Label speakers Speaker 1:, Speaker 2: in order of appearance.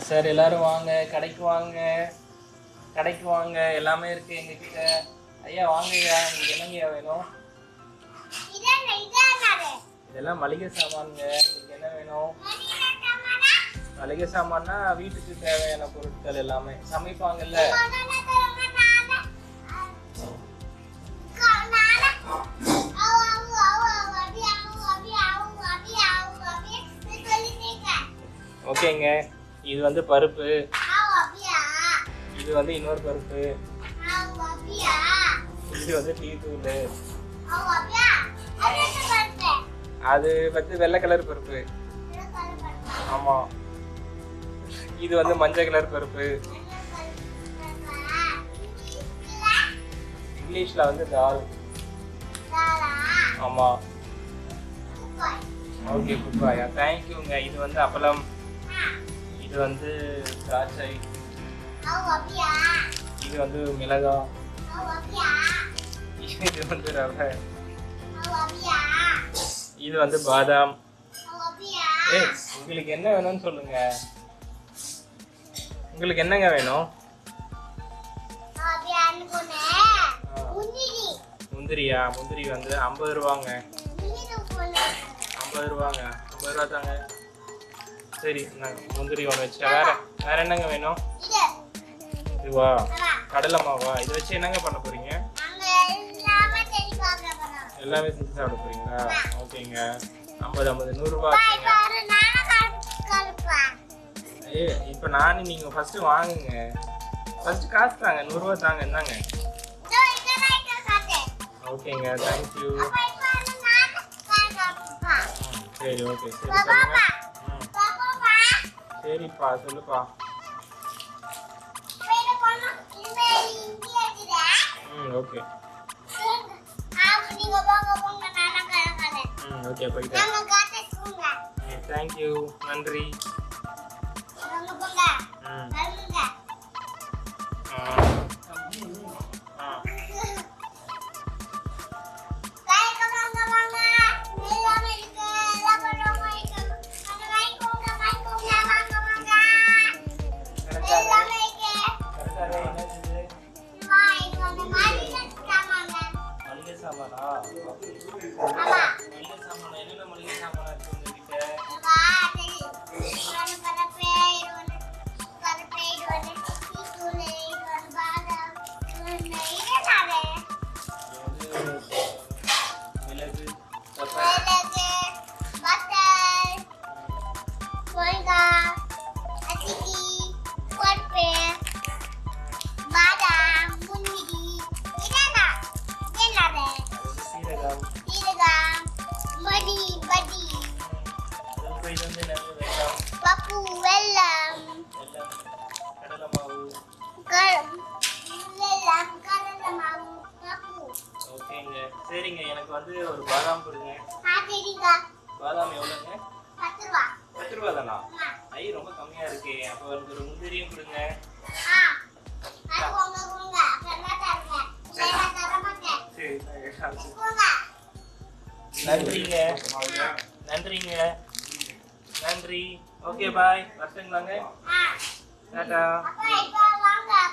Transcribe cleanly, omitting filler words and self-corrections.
Speaker 1: Sir எல்லாரும் வாங்க, கடைக்கு வாங்க, கடைக்கு வாங்க, எல்லாமே இருக்கு எங்ககிட்ட. ஐயா வாங்கய்யா, உங்களுக்கு என்னங்கய்யா வேணும்? இதெல்லாம் மளிகை சாமானுங்க. உங்களுக்கு என்ன வேணும்? மளிகை சாமான்னா வீட்டுக்கு தேவையான பொருட்கள் எல்லாமே. சமைப்பாங்கல்ல, ஓகேங்க. இது வந்து பருப்பு, இது வந்து இன்னொரு பருப்பு, இது வந்து டீ தூள், அது வந்து வெள்ளை கலர் பருப்பு. ஆமா, இது வந்து மஞ்சள் கலர் பருப்பு. இங்கிலீஷ்ல வந்து தால். ஆமா, ஓகே குட்பாயா, தேங்க்யூங்க. இது வந்து அப்பளம், இது வந்து திராட்சை, இது வந்து மிளகா, இது வந்து ரவை, இது வந்து பாதாம். உங்களுக்கு என்ன வேணும்னு சொல்லுங்க. உங்களுக்கு என்னங்க வேணும்? முந்திரியா? முந்திரி வந்து 50 ரூபாங்க. 50 ரூபாங்க. 50 ரூபா தாங்க. சரி, முந்திரி ஒன்று வச்சு. வேற என்னங்க வேணும்? இதுவா? கடலை மாவா? இதை வச்சு என்னங்க பண்ண போறீங்க? எல்லாமே செஞ்சு சாப்பிட போறீங்களா? ஓகேங்க. 50 100 ரூபா ஆச்சுங்க. இப்போ நானும் நீங்க ஃபர்ஸ்ட் வாங்குங்க. ஃபர்ஸ்ட் காசு தாங்க, 100 ரூபா தாங்க. என்னங்க? ஓகேங்க, தேங்க்யூ. சரி, ஓகே. சரி சொல்லுங்க. சரிப்பா, சொல்லுப்பா. ஓகே. ஓகே, போயிட்டேன். தேங்க்யூ, நன்றி. மளிகை சாமானா? மளிகை சாமான் என்னென்ன மளிகை சாமான் இருக்கு உங்ககிட்ட? மிளகு, ஓகேங்க. சரிங்க, எனக்கு வந்து ஒரு பாதாம் கொடுங்க. பாதாம் எவ்வளோங்க? 10 ரூபா தானா? ஐ, ரொம்ப கம்மியா இருக்கே. அப்போ எனக்கு ஒரு முந்திரியும் கொடுங்க. நன்றிங்க, நன்றிங்க, நன்றி. ஓகே, பாய். வரட்டுங்களாங்க? டாடா.